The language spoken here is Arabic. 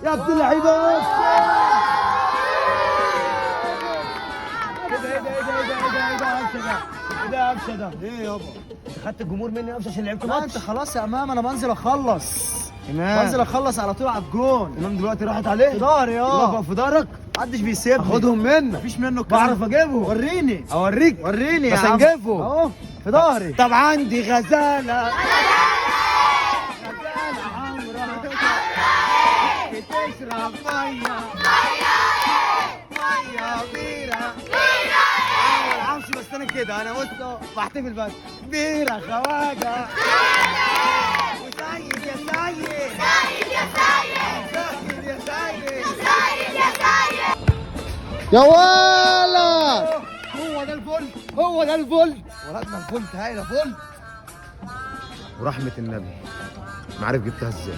يا ابن اللعيبه. ايه ده يا قفشه ده؟ ايه يابا؟ انت خدت الجمهور مني يا قفشه عشان لعبت لا ماتش؟ انت خلاص يا امام، انا بنزل اخلص. امام بنزل اخلص على طول على الجون. امام دلوقتي راحت عليه في ظهري يابا، في ظهرك. محدش بيسيبني. خدهم منك، مفيش منه الكلام. بعرف اجيبهم. وريني اوريك وريني يا بس عم. هنجيبهم اهو في ظهري. طب عندي غزاله حمراء بتشرب ميه بيره. انا ما العبش بس انا كده، انا بص بحتفل بس. بيره خواجه وسيد يا سيد، سيد يا سيد. يا ولد هو ده الفل، هو ده الفل. ولدنا الفل، هايله فل. ورحمه النبي ما عارف جبتها ازاي.